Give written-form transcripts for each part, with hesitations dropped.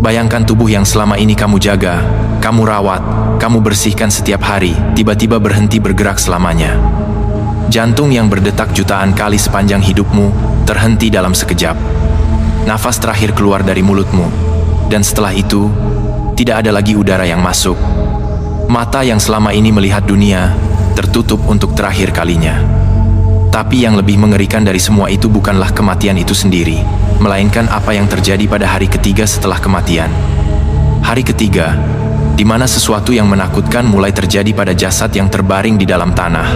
Bayangkan tubuh yang selama ini kamu jaga, kamu rawat, kamu bersihkan setiap hari, tiba-tiba berhenti bergerak selamanya. Jantung yang berdetak jutaan kali sepanjang hidupmu, terhenti dalam sekejap. Nafas terakhir keluar dari mulutmu, dan setelah itu, tidak ada lagi udara yang masuk. Mata yang selama ini melihat dunia, tertutup untuk terakhir kalinya. Tapi yang lebih mengerikan dari semua itu bukanlah kematian itu sendiri, melainkan apa yang terjadi pada hari ketiga setelah kematian. Hari ketiga, di mana sesuatu yang menakutkan mulai terjadi pada jasad yang terbaring di dalam tanah.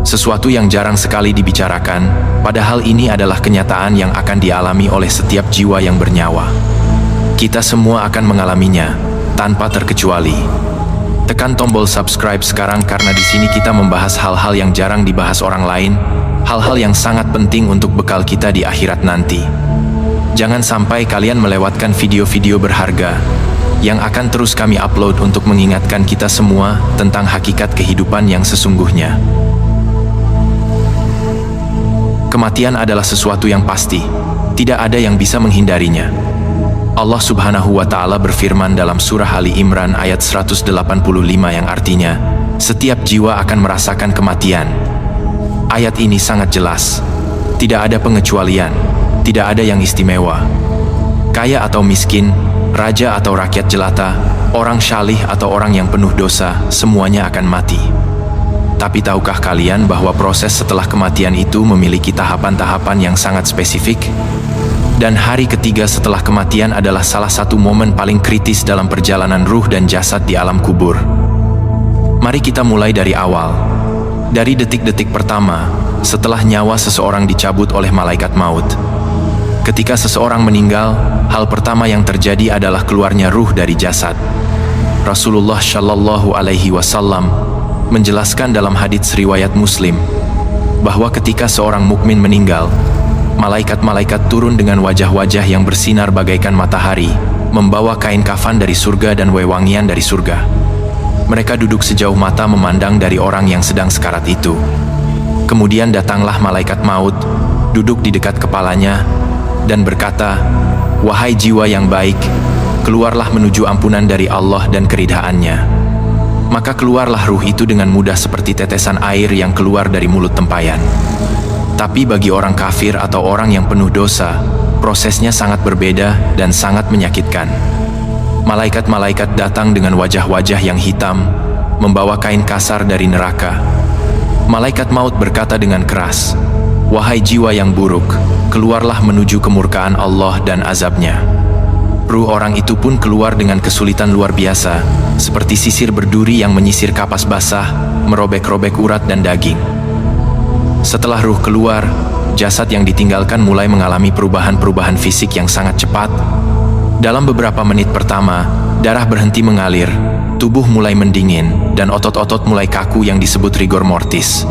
Sesuatu yang jarang sekali dibicarakan, padahal ini adalah kenyataan yang akan dialami oleh setiap jiwa yang bernyawa. Kita semua akan mengalaminya, tanpa terkecuali. Tekan tombol subscribe sekarang karena di sini kita membahas hal-hal yang jarang dibahas orang lain, hal-hal yang sangat penting untuk bekal kita di akhirat nanti. Jangan sampai kalian melewatkan video-video berharga yang akan terus kami upload untuk mengingatkan kita semua tentang hakikat kehidupan yang sesungguhnya. Kematian adalah sesuatu yang pasti, tidak ada yang bisa menghindarinya. Allah Subhanahu wa Ta'ala berfirman dalam surah Ali Imran ayat 185 yang artinya, setiap jiwa akan merasakan kematian. Ayat ini sangat jelas, tidak ada pengecualian, tidak ada yang istimewa. Kaya atau miskin, raja atau rakyat jelata, orang syalih atau orang yang penuh dosa, semuanya akan mati. Tapi tahukah kalian bahwa proses setelah kematian itu memiliki tahapan-tahapan yang sangat spesifik? Dan hari ketiga setelah kematian adalah salah satu momen paling kritis dalam perjalanan ruh dan jasad di alam kubur. Mari kita mulai dari awal. Dari detik-detik pertama, setelah nyawa seseorang dicabut oleh malaikat maut. Ketika seseorang meninggal, hal pertama yang terjadi adalah keluarnya ruh dari jasad. Rasulullah Shallallahu Alaihi Wasallam menjelaskan dalam hadits riwayat Muslim, bahwa ketika seorang mukmin meninggal, malaikat-malaikat turun dengan wajah-wajah yang bersinar bagaikan matahari, membawa kain kafan dari surga dan wewangian dari surga. Mereka duduk sejauh mata memandang dari orang yang sedang sekarat itu. Kemudian datanglah malaikat maut, duduk di dekat kepalanya, dan berkata, "Wahai jiwa yang baik, keluarlah menuju ampunan dari Allah dan keridhaannya." Maka keluarlah ruh itu dengan mudah seperti tetesan air yang keluar dari mulut tempayan. Tapi bagi orang kafir atau orang yang penuh dosa, prosesnya sangat berbeda dan sangat menyakitkan. Malaikat-malaikat datang dengan wajah-wajah yang hitam, membawa kain kasar dari neraka. Malaikat maut berkata dengan keras, "Wahai jiwa yang buruk, keluarlah menuju kemurkaan Allah dan azabnya." Ruh orang itu pun keluar dengan kesulitan luar biasa, seperti sisir berduri yang menyisir kapas basah, merobek-robek urat dan daging. Setelah ruh keluar, jasad yang ditinggalkan mulai mengalami perubahan-perubahan fisik yang sangat cepat. Dalam beberapa menit pertama, darah berhenti mengalir, tubuh mulai mendingin, dan otot-otot mulai kaku yang disebut rigor mortis.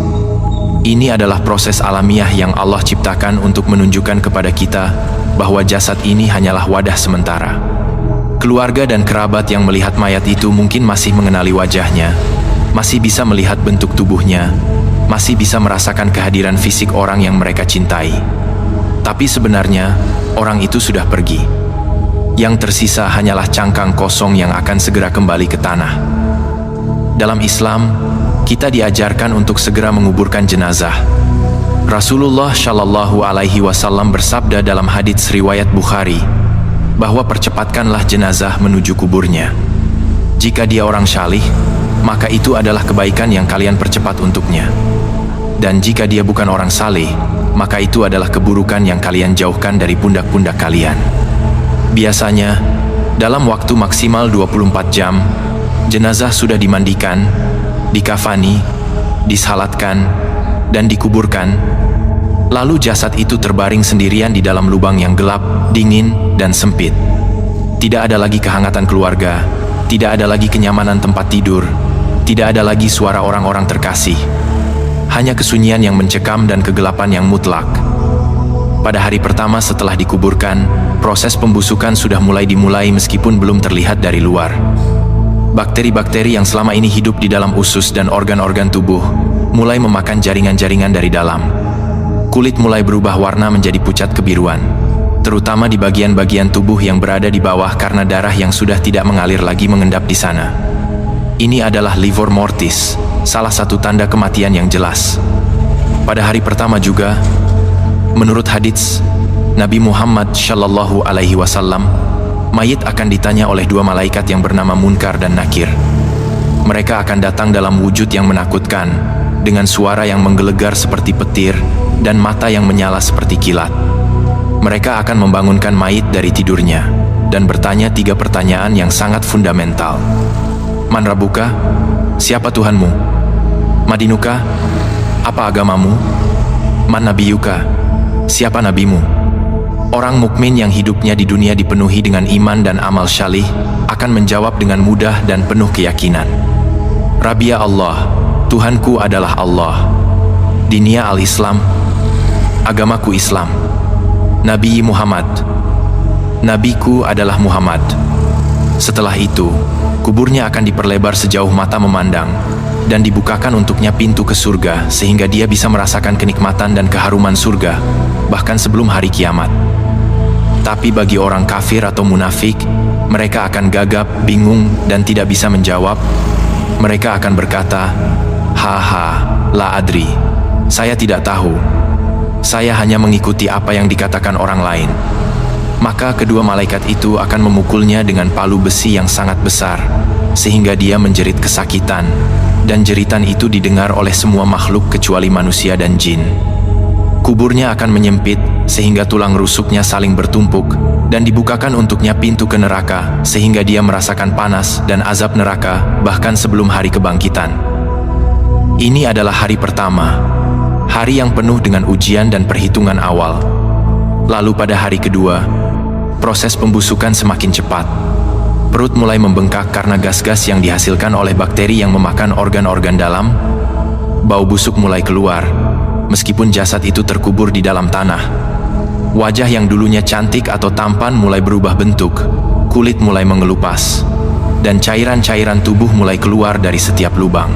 Ini adalah proses alamiah yang Allah ciptakan untuk menunjukkan kepada kita bahwa jasad ini hanyalah wadah sementara. Keluarga dan kerabat yang melihat mayat itu mungkin masih mengenali wajahnya, masih bisa melihat bentuk tubuhnya, masih bisa merasakan kehadiran fisik orang yang mereka cintai. Tapi sebenarnya, orang itu sudah pergi. Yang tersisa hanyalah cangkang kosong yang akan segera kembali ke tanah. Dalam Islam, kita diajarkan untuk segera menguburkan jenazah. Rasulullah Shallallahu Alaihi Wasallam bersabda dalam hadits riwayat Bukhari, bahwa percepatkanlah jenazah menuju kuburnya. Jika dia orang syalih, maka itu adalah kebaikan yang kalian percepat untuknya. Dan jika dia bukan orang saleh, maka itu adalah keburukan yang kalian jauhkan dari pundak-pundak kalian. Biasanya, dalam waktu maksimal 24 jam, jenazah sudah dimandikan, dikafani, disalatkan, dan dikuburkan. Lalu jasad itu terbaring sendirian di dalam lubang yang gelap, dingin, dan sempit. Tidak ada lagi kehangatan keluarga, tidak ada lagi kenyamanan tempat tidur, tidak ada lagi suara orang-orang terkasih. Hanya kesunyian yang mencekam dan kegelapan yang mutlak. Pada hari pertama setelah dikuburkan, proses pembusukan sudah mulai dimulai meskipun belum terlihat dari luar. Bakteri-bakteri yang selama ini hidup di dalam usus dan organ-organ tubuh mulai memakan jaringan-jaringan dari dalam. Kulit mulai berubah warna menjadi pucat kebiruan. terutama di bagian-bagian tubuh yang berada di bawah karena darah yang sudah tidak mengalir lagi mengendap di sana. Ini adalah livor mortis, salah satu tanda kematian yang jelas. Pada hari pertama juga, menurut hadits Nabi Muhammad Shallallahu Alaihi Wasallam, mayit akan ditanya oleh dua malaikat yang bernama Munkar dan Nakir. Mereka akan datang dalam wujud yang menakutkan, dengan suara yang menggelegar seperti petir dan mata yang menyala seperti kilat. Mereka akan membangunkan mayit dari tidurnya dan bertanya 3 pertanyaan yang sangat fundamental. Man Rabbuka? Siapa Tuhanmu? Madinuka? Apa agamamu? Man Nabiyuka? Siapa nabimu? Orang mukmin yang hidupnya di dunia dipenuhi dengan iman dan amal syalih akan menjawab dengan mudah dan penuh keyakinan. Rabbiya Allah, Tuhanku adalah Allah. Dinia al-Islam, agamaku Islam. Nabi Muhammad, nabiku adalah Muhammad. Setelah itu, kuburnya akan diperlebar sejauh mata memandang dan dibukakan untuknya pintu ke surga sehingga dia bisa merasakan kenikmatan dan keharuman surga bahkan sebelum hari kiamat. Tapi bagi orang kafir atau munafik, mereka akan gagap, bingung, dan tidak bisa menjawab. Mereka akan berkata, "Haha, la adri. Saya tidak tahu. Saya hanya mengikuti apa yang dikatakan orang lain." Maka kedua malaikat itu akan memukulnya dengan palu besi yang sangat besar, sehingga dia menjerit kesakitan, dan jeritan itu didengar oleh semua makhluk kecuali manusia dan jin. Kuburnya akan menyempit, sehingga tulang rusuknya saling bertumpuk, dan dibukakan untuknya pintu ke neraka, sehingga dia merasakan panas dan azab neraka, bahkan sebelum hari kebangkitan. Ini adalah hari pertama, hari yang penuh dengan ujian dan perhitungan awal. Lalu pada hari kedua, proses pembusukan semakin cepat. Perut mulai membengkak karena gas-gas yang dihasilkan oleh bakteri yang memakan organ-organ dalam. Bau busuk mulai keluar, meskipun jasad itu terkubur di dalam tanah. Wajah yang dulunya cantik atau tampan mulai berubah bentuk, kulit mulai mengelupas, dan cairan-cairan tubuh mulai keluar dari setiap lubang.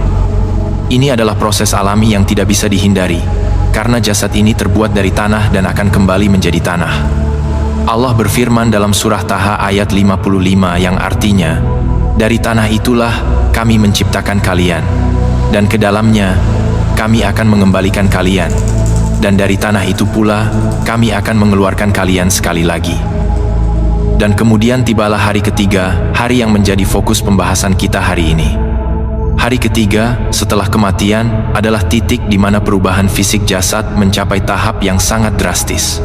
Ini adalah proses alami yang tidak bisa dihindari, karena jasad ini terbuat dari tanah dan akan kembali menjadi tanah. Allah berfirman dalam surah Taha ayat 55 yang artinya, "Dari tanah itulah kami menciptakan kalian, dan ke dalamnya kami akan mengembalikan kalian, dan dari tanah itu pula kami akan mengeluarkan kalian sekali lagi." Dan kemudian tibalah hari ketiga, hari yang menjadi fokus pembahasan kita hari ini. Hari ketiga setelah kematian adalah titik di mana perubahan fisik jasad mencapai tahap yang sangat drastis.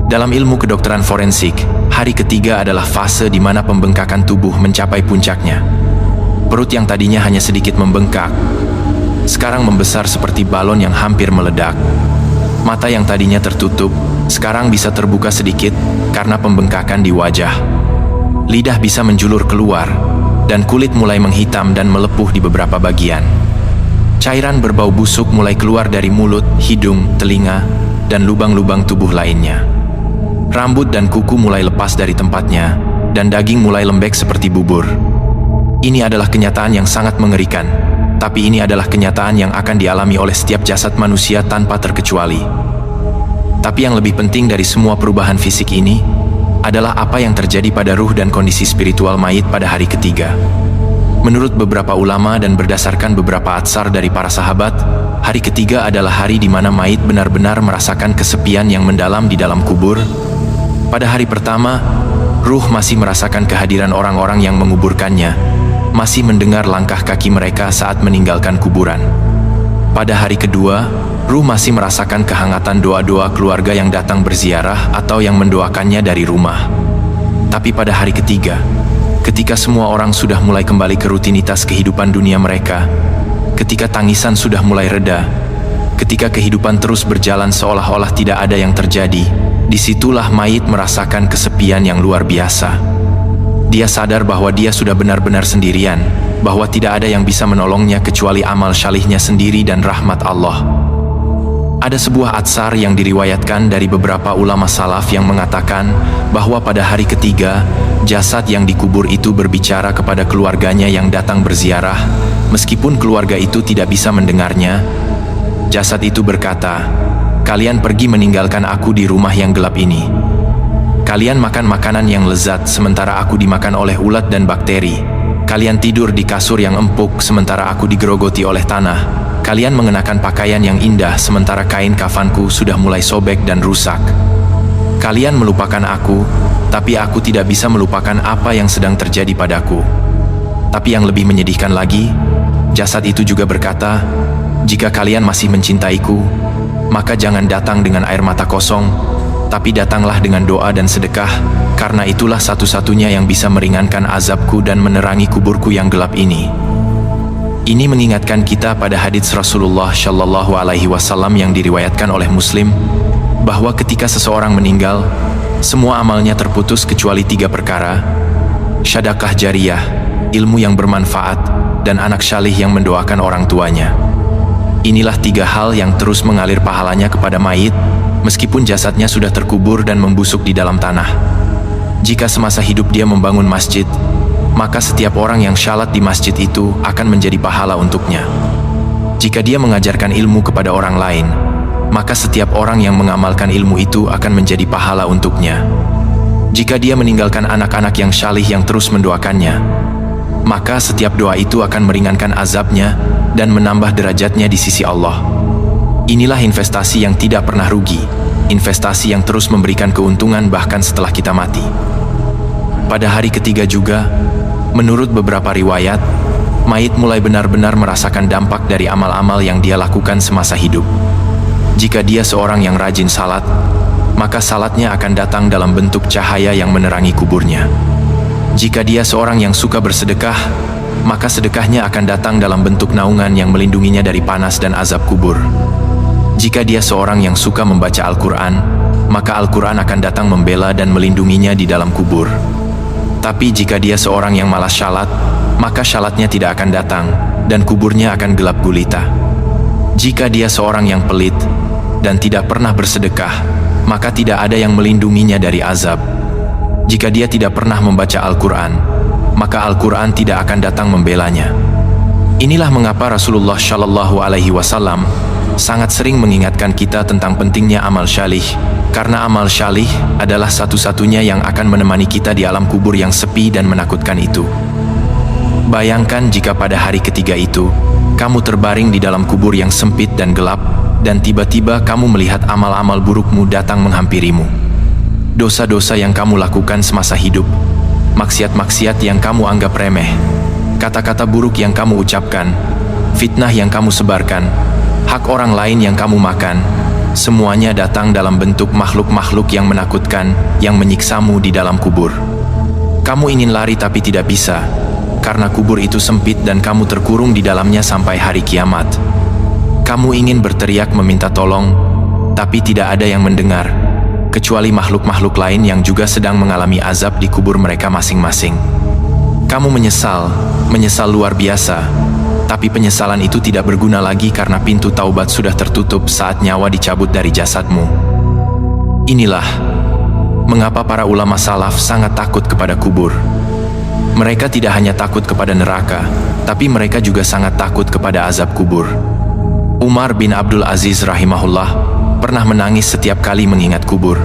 Dalam ilmu kedokteran forensik, hari ketiga adalah fase di mana pembengkakan tubuh mencapai puncaknya. Perut yang tadinya hanya sedikit membengkak, sekarang membesar seperti balon yang hampir meledak. Mata yang tadinya tertutup, sekarang bisa terbuka sedikit karena pembengkakan di wajah. Lidah bisa menjulur keluar, dan kulit mulai menghitam dan melepuh di beberapa bagian. Cairan berbau busuk mulai keluar dari mulut, hidung, telinga, dan lubang-lubang tubuh lainnya. Rambut dan kuku mulai lepas dari tempatnya, dan daging mulai lembek seperti bubur. Ini adalah kenyataan yang sangat mengerikan. Tapi ini adalah kenyataan yang akan dialami oleh setiap jasad manusia tanpa terkecuali. Tapi yang lebih penting dari semua perubahan fisik ini adalah apa yang terjadi pada ruh dan kondisi spiritual mayit pada hari ketiga. Menurut beberapa ulama dan berdasarkan beberapa atsar dari para sahabat, hari ketiga adalah hari di mana mayit benar-benar merasakan kesepian yang mendalam di dalam kubur. Pada hari pertama, ruh masih merasakan kehadiran orang-orang yang menguburkannya, masih mendengar langkah kaki mereka saat meninggalkan kuburan. Pada hari kedua, ruh masih merasakan kehangatan doa-doa keluarga yang datang berziarah atau yang mendoakannya dari rumah. Tapi pada hari ketiga, ketika semua orang sudah mulai kembali ke rutinitas kehidupan dunia mereka, ketika tangisan sudah mulai reda, ketika kehidupan terus berjalan seolah-olah tidak ada yang terjadi, disitulah mayit merasakan kesepian yang luar biasa. Dia sadar bahwa dia sudah benar-benar sendirian, bahwa tidak ada yang bisa menolongnya kecuali amal syalihnya sendiri dan rahmat Allah. Ada sebuah atsar yang diriwayatkan dari beberapa ulama salaf yang mengatakan bahwa pada hari ketiga, jasad yang dikubur itu berbicara kepada keluarganya yang datang berziarah, meskipun keluarga itu tidak bisa mendengarnya. Jasad itu berkata, "Kalian pergi meninggalkan aku di rumah yang gelap ini. Kalian makan makanan yang lezat sementara aku dimakan oleh ulat dan bakteri. Kalian tidur di kasur yang empuk sementara aku digerogoti oleh tanah. Kalian mengenakan pakaian yang indah sementara kain kafanku sudah mulai sobek dan rusak. Kalian melupakan aku, tapi aku tidak bisa melupakan apa yang sedang terjadi padaku. Tapi yang lebih menyedihkan lagi, jasad itu juga berkata, jika kalian masih mencintaiku, maka jangan datang dengan air mata kosong, tapi datanglah dengan doa dan sedekah, karena itulah satu-satunya yang bisa meringankan azabku dan menerangi kuburku yang gelap ini. Ini mengingatkan kita pada hadits Rasulullah Shallallahu Alaihi Wasallam yang diriwayatkan oleh Muslim, bahwa ketika seseorang meninggal, semua amalnya terputus kecuali 3 perkara: sedekah jariyah, ilmu yang bermanfaat, dan anak salih yang mendoakan orang tuanya. Inilah 3 hal yang terus mengalir pahalanya kepada mayit, meskipun jasadnya sudah terkubur dan membusuk di dalam tanah. Jika semasa hidup dia membangun masjid, maka setiap orang yang syalat di masjid itu akan menjadi pahala untuknya. Jika dia mengajarkan ilmu kepada orang lain, maka setiap orang yang mengamalkan ilmu itu akan menjadi pahala untuknya. Jika dia meninggalkan anak-anak yang salih yang terus mendoakannya, maka setiap doa itu akan meringankan azabnya dan menambah derajatnya di sisi Allah. Inilah investasi yang tidak pernah rugi, investasi yang terus memberikan keuntungan bahkan setelah kita mati. Pada hari ketiga juga, menurut beberapa riwayat, mayit mulai benar-benar merasakan dampak dari amal-amal yang dia lakukan semasa hidup. Jika dia seorang yang rajin salat, maka salatnya akan datang dalam bentuk cahaya yang menerangi kuburnya. Jika dia seorang yang suka bersedekah, maka sedekahnya akan datang dalam bentuk naungan yang melindunginya dari panas dan azab kubur. Jika dia seorang yang suka membaca Al-Quran, maka Al-Quran akan datang membela dan melindunginya di dalam kubur. Tapi jika dia seorang yang malas syalat, maka syalatnya tidak akan datang, dan kuburnya akan gelap gulita. Jika dia seorang yang pelit, dan tidak pernah bersedekah, maka tidak ada yang melindunginya dari azab. Jika dia tidak pernah membaca Al-Quran, maka Al-Quran tidak akan datang membelanya. Inilah mengapa Rasulullah Shallallahu Alaihi Wasallam sangat sering mengingatkan kita tentang pentingnya amal syalih, karena amal syalih adalah satu-satunya yang akan menemani kita di alam kubur yang sepi dan menakutkan itu. Bayangkan jika pada hari ketiga itu, kamu terbaring di dalam kubur yang sempit dan gelap, dan tiba-tiba kamu melihat amal-amal burukmu datang menghampirimu. Dosa-dosa yang kamu lakukan semasa hidup, maksiat-maksiat yang kamu anggap remeh, kata-kata buruk yang kamu ucapkan, fitnah yang kamu sebarkan, hak orang lain yang kamu makan, semuanya datang dalam bentuk makhluk-makhluk yang menakutkan, yang menyiksamu di dalam kubur. Kamu ingin lari tapi tidak bisa, karena kubur itu sempit dan kamu terkurung di dalamnya sampai hari kiamat. Kamu ingin berteriak meminta tolong, tapi tidak ada yang mendengar, kecuali makhluk-makhluk lain yang juga sedang mengalami azab di kubur mereka masing-masing. Kamu menyesal luar biasa, tapi penyesalan itu tidak berguna lagi karena pintu taubat sudah tertutup saat nyawa dicabut dari jasadmu. Inilah mengapa para ulama salaf sangat takut kepada kubur. Mereka tidak hanya takut kepada neraka, tapi mereka juga sangat takut kepada azab kubur. Umar bin Abdul Aziz rahimahullah pernah menangis setiap kali mengingat kubur.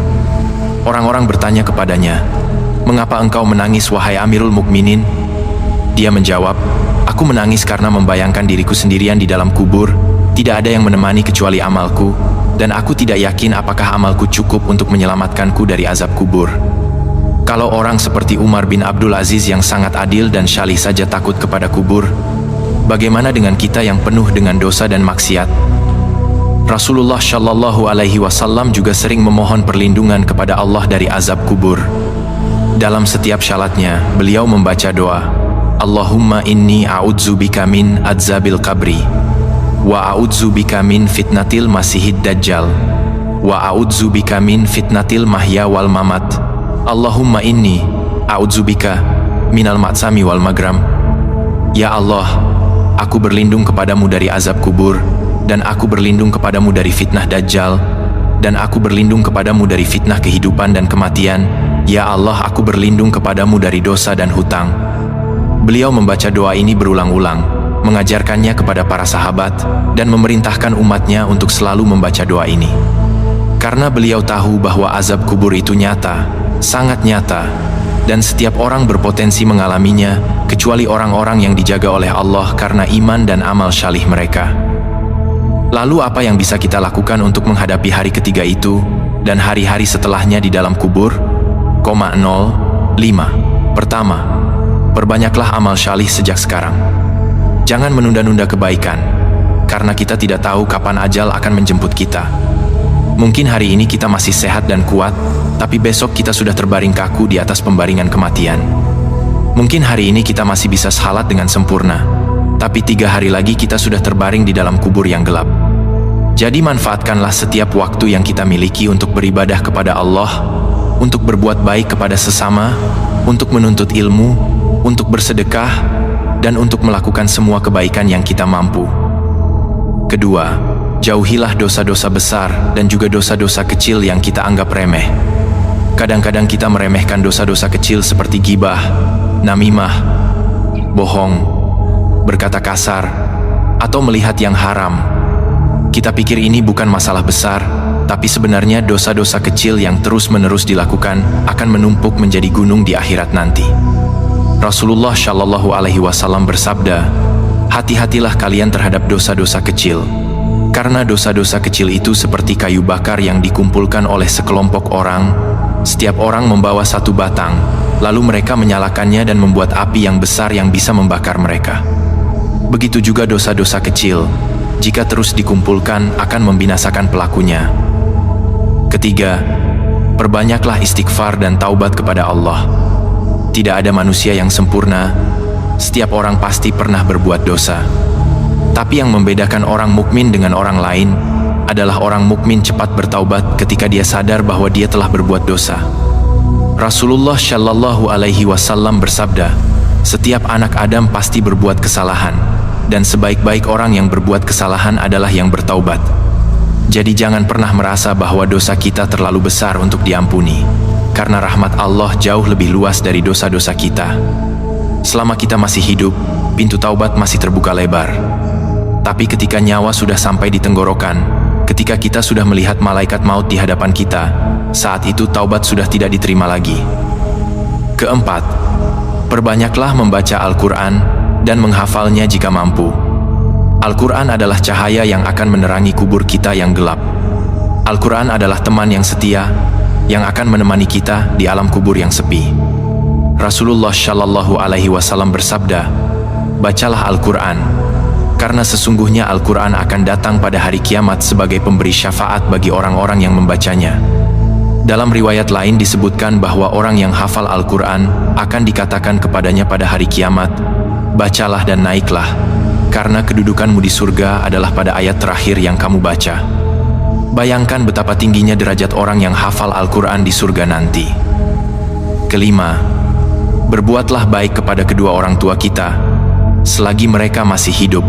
Orang-orang bertanya kepadanya, "Mengapa engkau menangis wahai Amirul Mukminin?" Dia menjawab, "Aku menangis karena membayangkan diriku sendirian di dalam kubur, tidak ada yang menemani kecuali amalku, dan aku tidak yakin apakah amalku cukup untuk menyelamatkanku dari azab kubur." Kalau orang seperti Umar bin Abdul Aziz yang sangat adil dan syalih saja takut kepada kubur, bagaimana dengan kita yang penuh dengan dosa dan maksiat? Rasulullah Shallallahu Alaihi Wasallam juga sering memohon perlindungan kepada Allah dari azab kubur. Dalam setiap syalatnya, beliau membaca doa, "Allahumma inni a'udzubika min adzabil qabri, wa a'udzubika min fitnatil masihid dajjal, wa a'udzubika min fitnatil mahya wal mamat. Allahumma inni a'udzubika minal matsami wal magram." Ya Allah, aku berlindung kepadamu dari azab kubur, dan aku berlindung kepadamu dari fitnah dajjal, dan aku berlindung kepadamu dari fitnah kehidupan dan kematian. Ya Allah, aku berlindung kepadamu dari dosa dan hutang. Beliau membaca doa ini berulang-ulang, mengajarkannya kepada para sahabat, dan memerintahkan umatnya untuk selalu membaca doa ini. Karena beliau tahu bahwa azab kubur itu nyata, sangat nyata, dan setiap orang berpotensi mengalaminya, kecuali orang-orang yang dijaga oleh Allah karena iman dan amal salih mereka. Lalu apa yang bisa kita lakukan untuk menghadapi hari ketiga itu, dan hari-hari setelahnya di dalam kubur? 05. Pertama, perbanyaklah amal salih sejak sekarang. Jangan menunda-nunda kebaikan, karena kita tidak tahu kapan ajal akan menjemput kita. Mungkin hari ini kita masih sehat dan kuat, tapi besok kita sudah terbaring kaku di atas pembaringan kematian. Mungkin hari ini kita masih bisa salat dengan sempurna, tapi 3 hari lagi kita sudah terbaring di dalam kubur yang gelap. Jadi manfaatkanlah setiap waktu yang kita miliki untuk beribadah kepada Allah, untuk berbuat baik kepada sesama, untuk menuntut ilmu, untuk bersedekah, dan untuk melakukan semua kebaikan yang kita mampu. Kedua, jauhilah dosa-dosa besar dan juga dosa-dosa kecil yang kita anggap remeh. Kadang-kadang kita meremehkan dosa-dosa kecil seperti ghibah, namimah, bohong, berkata kasar, atau melihat yang haram. Kita pikir ini bukan masalah besar, tapi sebenarnya dosa-dosa kecil yang terus-menerus dilakukan akan menumpuk menjadi gunung di akhirat nanti. Rasulullah Shallallahu Alaihi Wasallam bersabda, "Hati-hatilah kalian terhadap dosa-dosa kecil, karena dosa-dosa kecil itu seperti kayu bakar yang dikumpulkan oleh sekelompok orang. Setiap orang membawa satu batang, lalu mereka menyalakannya dan membuat api yang besar yang bisa membakar mereka. Begitu juga dosa-dosa kecil, jika terus dikumpulkan akan membinasakan pelakunya." Ketiga, perbanyaklah istighfar dan taubat kepada Allah. Tidak ada manusia yang sempurna. Setiap orang pasti pernah berbuat dosa. Tapi yang membedakan orang mukmin dengan orang lain adalah orang mukmin cepat bertaubat ketika dia sadar bahwa dia telah berbuat dosa. Rasulullah Shallallahu Alaihi Wasallam bersabda, "Setiap anak Adam pasti berbuat kesalahan, dan sebaik-baik orang yang berbuat kesalahan adalah yang bertaubat." Jadi jangan pernah merasa bahwa dosa kita terlalu besar untuk diampuni, karena rahmat Allah jauh lebih luas dari dosa-dosa kita. Selama kita masih hidup, pintu taubat masih terbuka lebar. Tapi ketika nyawa sudah sampai di tenggorokan, ketika kita sudah melihat malaikat maut di hadapan kita, saat itu taubat sudah tidak diterima lagi. Keempat, perbanyaklah membaca Al-Quran dan menghafalnya jika mampu. Al-Quran adalah cahaya yang akan menerangi kubur kita yang gelap. Al-Quran adalah teman yang setia, yang akan menemani kita di alam kubur yang sepi. Rasulullah Shallallahu Alaihi Wasallam bersabda, "Bacalah Al-Quran, karena sesungguhnya Al-Quran akan datang pada hari kiamat sebagai pemberi syafaat bagi orang-orang yang membacanya." Dalam riwayat lain disebutkan bahwa orang yang hafal Al-Quran akan dikatakan kepadanya pada hari kiamat, "Bacalah dan naiklah, karena kedudukanmu di surga adalah pada ayat terakhir yang kamu baca." Bayangkan betapa tingginya derajat orang yang hafal Al-Quran di surga nanti. Kelima, berbuatlah baik kepada kedua orang tua kita selagi mereka masih hidup.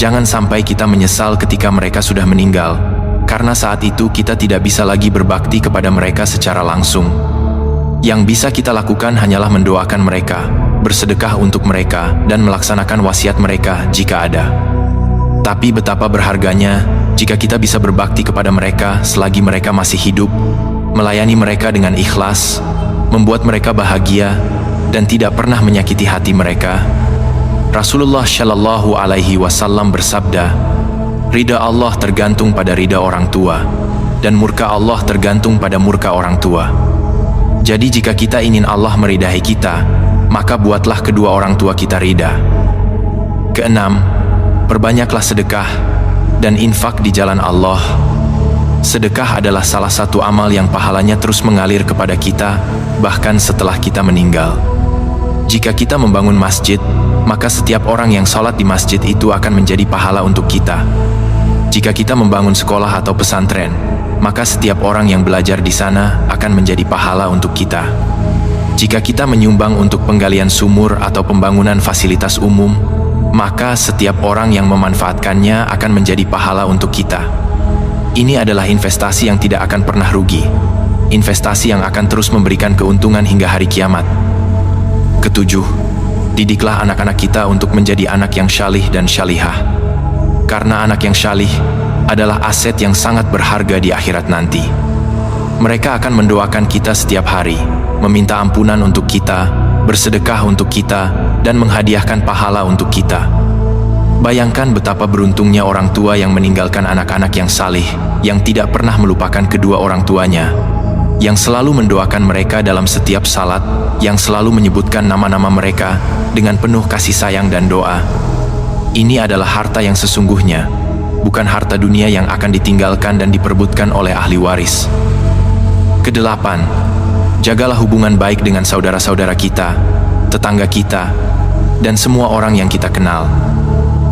Jangan sampai kita menyesal ketika mereka sudah meninggal, karena saat itu kita tidak bisa lagi berbakti kepada mereka secara langsung. Yang bisa kita lakukan hanyalah mendoakan mereka, bersedekah untuk mereka, dan melaksanakan wasiat mereka jika ada. Tapi betapa berharganya jika kita bisa berbakti kepada mereka selagi mereka masih hidup, melayani mereka dengan ikhlas, membuat mereka bahagia, dan tidak pernah menyakiti hati mereka. Rasulullah Shallallahu Alaihi Wasallam bersabda, "Ridha Allah tergantung pada ridha orang tua, dan murka Allah tergantung pada murka orang tua." Jadi jika kita ingin Allah meridai kita, maka buatlah kedua orang tua kita ridha. Keenam, perbanyaklah sedekah dan infak di jalan Allah. Sedekah adalah salah satu amal yang pahalanya terus mengalir kepada kita, bahkan setelah kita meninggal. Jika kita membangun masjid, maka setiap orang yang sholat di masjid itu akan menjadi pahala untuk kita. Jika kita membangun sekolah atau pesantren, maka setiap orang yang belajar di sana akan menjadi pahala untuk kita. Jika kita menyumbang untuk penggalian sumur atau pembangunan fasilitas umum, maka setiap orang yang memanfaatkannya akan menjadi pahala untuk kita. Ini adalah investasi yang tidak akan pernah rugi, investasi yang akan terus memberikan keuntungan hingga hari kiamat. Ketujuh, didiklah anak-anak kita untuk menjadi anak yang syalih dan syalihah, karena anak yang syalih adalah aset yang sangat berharga di akhirat nanti. Mereka akan mendoakan kita setiap hari, meminta ampunan untuk kita, bersedekah untuk kita, dan menghadiahkan pahala untuk kita. Bayangkan betapa beruntungnya orang tua yang meninggalkan anak-anak yang saleh, yang tidak pernah melupakan kedua orang tuanya, yang selalu mendoakan mereka dalam setiap salat, yang selalu menyebutkan nama-nama mereka dengan penuh kasih sayang dan doa. Ini adalah harta yang sesungguhnya, bukan harta dunia yang akan ditinggalkan dan diperebutkan oleh ahli waris. Kedelapan, jagalah hubungan baik dengan saudara-saudara kita, tetangga kita, dan semua orang yang kita kenal.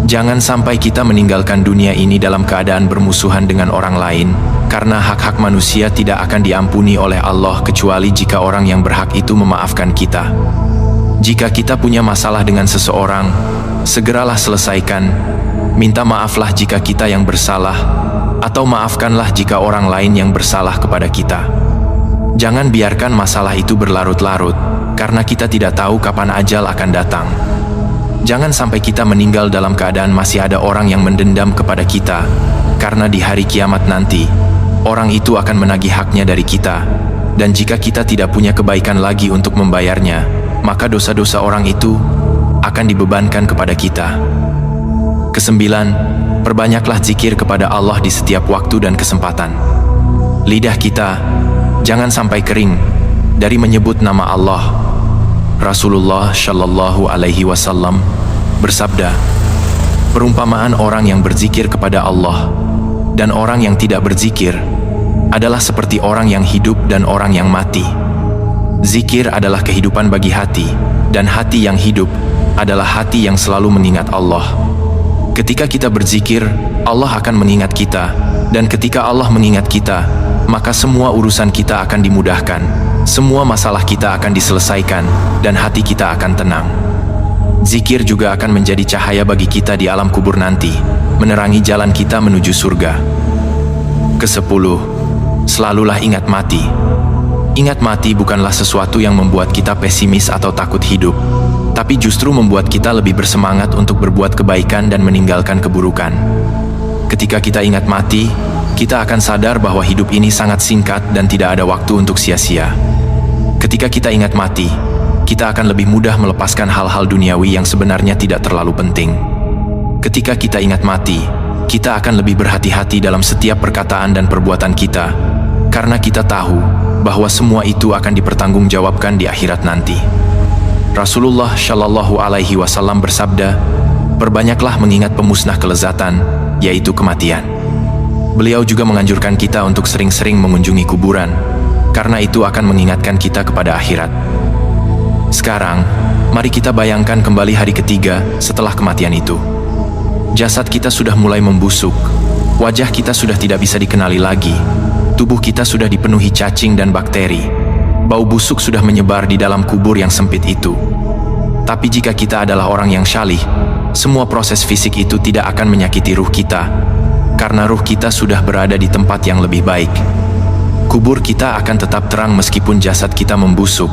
Jangan sampai kita meninggalkan dunia ini dalam keadaan bermusuhan dengan orang lain, karena hak-hak manusia tidak akan diampuni oleh Allah kecuali jika orang yang berhak itu memaafkan kita. Jika kita punya masalah dengan seseorang, segeralah selesaikan. Minta maaflah jika kita yang bersalah, atau maafkanlah jika orang lain yang bersalah kepada kita. Jangan biarkan masalah itu berlarut-larut, karena kita tidak tahu kapan ajal akan datang. Jangan sampai kita meninggal dalam keadaan masih ada orang yang mendendam kepada kita, karena di hari kiamat nanti, orang itu akan menagih haknya dari kita, dan jika kita tidak punya kebaikan lagi untuk membayarnya, maka dosa-dosa orang itu akan dibebankan kepada kita. Kesembilan, perbanyaklah zikir kepada Allah di setiap waktu dan kesempatan. Lidah kita jangan sampai kering dari menyebut nama Allah. Rasulullah Shallallahu Alaihi Wasallam bersabda, perumpamaan orang yang berzikir kepada Allah dan orang yang tidak berzikir adalah seperti orang yang hidup dan orang yang mati. Zikir adalah kehidupan bagi hati, dan hati yang hidup adalah hati yang selalu mengingat Allah. Ketika kita berzikir, Allah akan mengingat kita, dan ketika Allah mengingat kita, maka semua urusan kita akan dimudahkan. Semua masalah kita akan diselesaikan, dan hati kita akan tenang. Zikir juga akan menjadi cahaya bagi kita di alam kubur nanti, menerangi jalan kita menuju surga. Kesepuluh, selalulah ingat mati. Ingat mati bukanlah sesuatu yang membuat kita pesimis atau takut hidup, tapi justru membuat kita lebih bersemangat untuk berbuat kebaikan dan meninggalkan keburukan. Ketika kita ingat mati, kita akan sadar bahwa hidup ini sangat singkat dan tidak ada waktu untuk sia-sia. Ketika kita ingat mati, kita akan lebih mudah melepaskan hal-hal duniawi yang sebenarnya tidak terlalu penting. Ketika kita ingat mati, kita akan lebih berhati-hati dalam setiap perkataan dan perbuatan kita, karena kita tahu bahwa semua itu akan dipertanggungjawabkan di akhirat nanti. Rasulullah Shallallahu Alaihi Wasallam bersabda, perbanyaklah mengingat pemusnah kelezatan, yaitu kematian. Beliau juga menganjurkan kita untuk sering-sering mengunjungi kuburan, karena itu akan mengingatkan kita kepada akhirat. Sekarang, mari kita bayangkan kembali hari ketiga setelah kematian itu. Jasad kita sudah mulai membusuk, wajah kita sudah tidak bisa dikenali lagi, tubuh kita sudah dipenuhi cacing dan bakteri, bau busuk sudah menyebar di dalam kubur yang sempit itu. Tapi jika kita adalah orang yang syalih, semua proses fisik itu tidak akan menyakiti ruh kita, karena ruh kita sudah berada di tempat yang lebih baik. Kubur kita akan tetap terang meskipun jasad kita membusuk,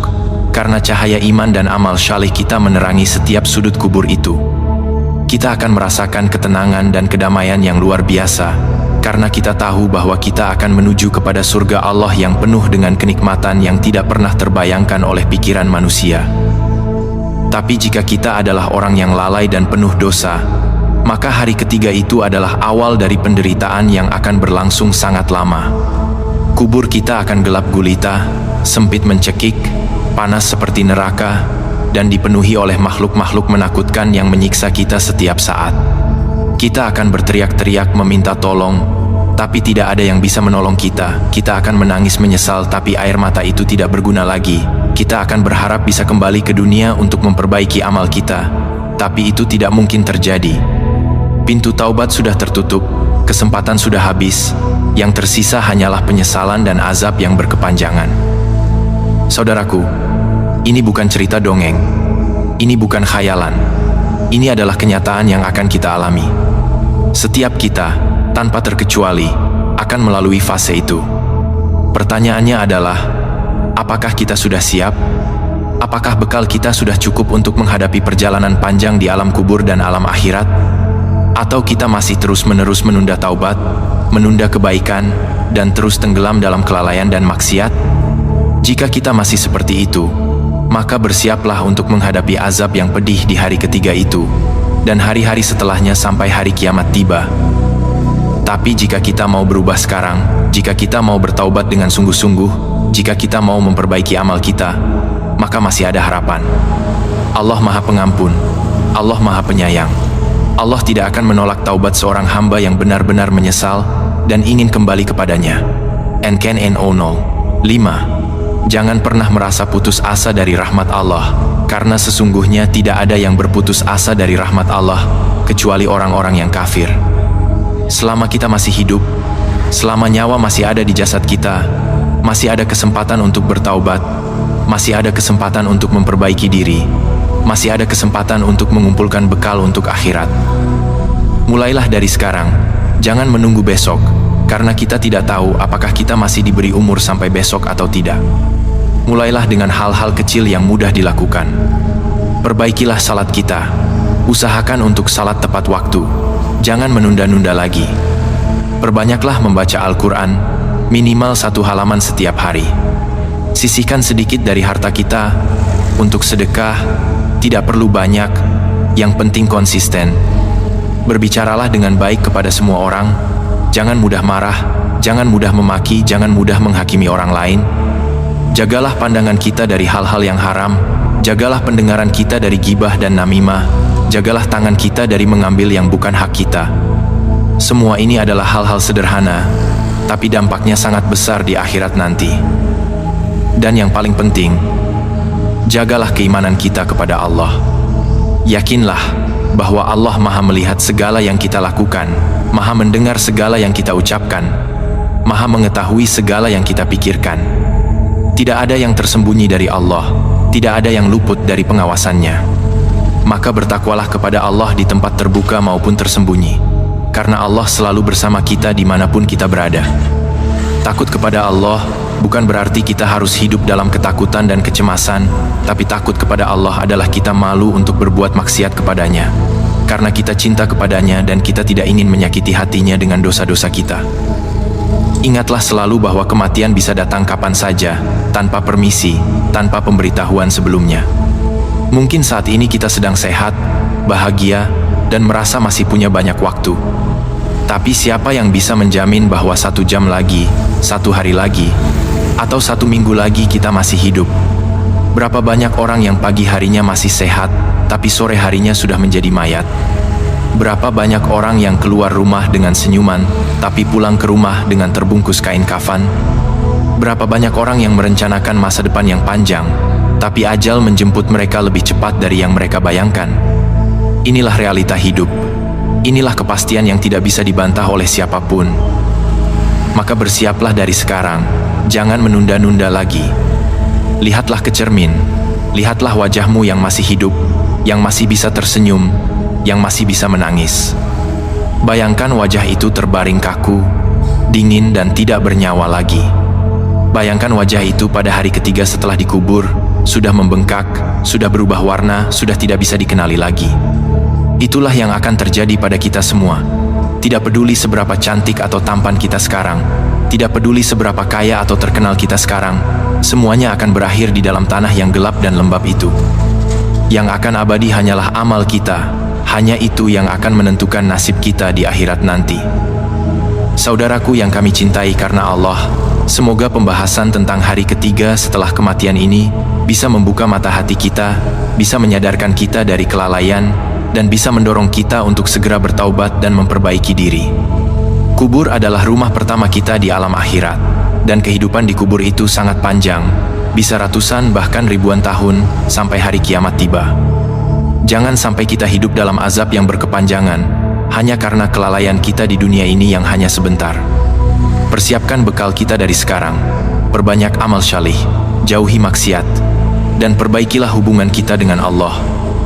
karena cahaya iman dan amal syalih kita menerangi setiap sudut kubur itu. Kita akan merasakan ketenangan dan kedamaian yang luar biasa, karena kita tahu bahwa kita akan menuju kepada surga Allah yang penuh dengan kenikmatan yang tidak pernah terbayangkan oleh pikiran manusia. Tapi jika kita adalah orang yang lalai dan penuh dosa, maka hari ketiga itu adalah awal dari penderitaan yang akan berlangsung sangat lama. Kubur kita akan gelap gulita, sempit mencekik, panas seperti neraka, dan dipenuhi oleh makhluk-makhluk menakutkan yang menyiksa kita setiap saat. Kita akan berteriak-teriak meminta tolong, tapi tidak ada yang bisa menolong kita. Kita akan menangis menyesal, tapi air mata itu tidak berguna lagi. Kita akan berharap bisa kembali ke dunia untuk memperbaiki amal kita, tapi itu tidak mungkin terjadi. Pintu taubat sudah tertutup, kesempatan sudah habis, yang tersisa hanyalah penyesalan dan azab yang berkepanjangan. Saudaraku, ini bukan cerita dongeng, ini bukan khayalan, ini adalah kenyataan yang akan kita alami. Setiap kita, tanpa terkecuali, akan melalui fase itu. Pertanyaannya adalah, apakah kita sudah siap? Apakah bekal kita sudah cukup untuk menghadapi perjalanan panjang di alam kubur dan alam akhirat? Atau kita masih terus-menerus menunda taubat? menunda kebaikan, dan terus tenggelam dalam kelalaian dan maksiat? Jika kita masih seperti itu, maka bersiaplah untuk menghadapi azab yang pedih di hari ketiga itu, dan hari-hari setelahnya sampai hari kiamat tiba. Tapi jika kita mau berubah sekarang, jika kita mau bertaubat dengan sungguh-sungguh, jika kita mau memperbaiki amal kita, maka masih ada harapan. Allah Maha Pengampun, Allah Maha Penyayang. Allah tidak akan menolak taubat seorang hamba yang benar-benar menyesal dan ingin kembali kepadanya. NKNO 5. Jangan pernah merasa putus asa dari rahmat Allah, karena sesungguhnya tidak ada yang berputus asa dari rahmat Allah, kecuali orang-orang yang kafir. Selama kita masih hidup, selama nyawa masih ada di jasad kita, masih ada kesempatan untuk bertaubat, masih ada kesempatan untuk memperbaiki diri, masih ada kesempatan untuk mengumpulkan bekal untuk akhirat. Mulailah dari sekarang, jangan menunggu besok, karena kita tidak tahu apakah kita masih diberi umur sampai besok atau tidak. Mulailah dengan hal-hal kecil yang mudah dilakukan. Perbaikilah salat kita, usahakan untuk salat tepat waktu, jangan menunda-nunda lagi. Perbanyaklah membaca Al-Quran, minimal 1 halaman setiap hari. Sisihkan sedikit dari harta kita untuk sedekah, tidak perlu banyak, yang penting konsisten. Berbicaralah dengan baik kepada semua orang, jangan mudah marah, jangan mudah memaki, jangan mudah menghakimi orang lain. Jagalah pandangan kita dari hal-hal yang haram, jagalah pendengaran kita dari gibah dan namimah, jagalah tangan kita dari mengambil yang bukan hak kita. Semua ini adalah hal-hal sederhana, tapi dampaknya sangat besar di akhirat nanti. Dan yang paling penting, jagalah keimanan kita kepada Allah. Yakinlah bahwa Allah Maha melihat segala yang kita lakukan, Maha mendengar segala yang kita ucapkan, Maha mengetahui segala yang kita pikirkan. Tidak ada yang tersembunyi dari Allah, tidak ada yang luput dari pengawasannya. Maka bertakwalah kepada Allah di tempat terbuka maupun tersembunyi, karena Allah selalu bersama kita dimanapun kita berada. Takut kepada Allah bukan berarti kita harus hidup dalam ketakutan dan kecemasan, tapi takut kepada Allah adalah kita malu untuk berbuat maksiat kepadanya, karena kita cinta kepadanya dan kita tidak ingin menyakiti hatinya dengan dosa-dosa kita. Ingatlah selalu bahwa kematian bisa datang kapan saja, tanpa permisi, tanpa pemberitahuan sebelumnya. Mungkin saat ini kita sedang sehat, bahagia, dan merasa masih punya banyak waktu. Tapi siapa yang bisa menjamin bahwa 1 jam lagi, 1 hari lagi, atau 1 minggu lagi kita masih hidup? Berapa banyak orang yang pagi harinya masih sehat, tapi sore harinya sudah menjadi mayat? Berapa banyak orang yang keluar rumah dengan senyuman, tapi pulang ke rumah dengan terbungkus kain kafan? Berapa banyak orang yang merencanakan masa depan yang panjang, tapi ajal menjemput mereka lebih cepat dari yang mereka bayangkan? Inilah realita hidup. Inilah kepastian yang tidak bisa dibantah oleh siapapun. Maka bersiaplah dari sekarang, jangan menunda-nunda lagi. Lihatlah ke cermin, lihatlah wajahmu yang masih hidup, yang masih bisa tersenyum, yang masih bisa menangis. Bayangkan wajah itu terbaring kaku, dingin dan tidak bernyawa lagi. Bayangkan wajah itu pada hari ketiga setelah dikubur, sudah membengkak, sudah berubah warna, sudah tidak bisa dikenali lagi. Itulah yang akan terjadi pada kita semua. Tidak peduli seberapa cantik atau tampan kita sekarang, tidak peduli seberapa kaya atau terkenal kita sekarang, semuanya akan berakhir di dalam tanah yang gelap dan lembab itu. Yang akan abadi hanyalah amal kita, hanya itu yang akan menentukan nasib kita di akhirat nanti. Saudaraku yang kami cintai karena Allah, semoga pembahasan tentang hari ketiga setelah kematian ini bisa membuka mata hati kita, bisa menyadarkan kita dari kelalaian, dan bisa mendorong kita untuk segera bertaubat dan memperbaiki diri. Kubur adalah rumah pertama kita di alam akhirat, dan kehidupan di kubur itu sangat panjang, bisa ratusan bahkan ribuan tahun sampai hari kiamat tiba. Jangan sampai kita hidup dalam azab yang berkepanjangan, hanya karena kelalaian kita di dunia ini yang hanya sebentar. Persiapkan bekal kita dari sekarang, perbanyak amal syalih, jauhi maksiat, dan perbaikilah hubungan kita dengan Allah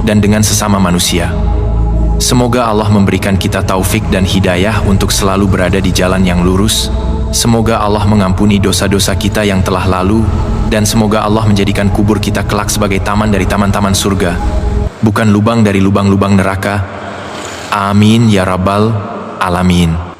dan dengan sesama manusia. Semoga Allah memberikan kita taufik dan hidayah untuk selalu berada di jalan yang lurus. Semoga Allah mengampuni dosa-dosa kita yang telah lalu, dan semoga Allah menjadikan kubur kita kelak sebagai taman dari taman-taman surga, bukan lubang dari lubang-lubang neraka. Amin ya rabbal alamin.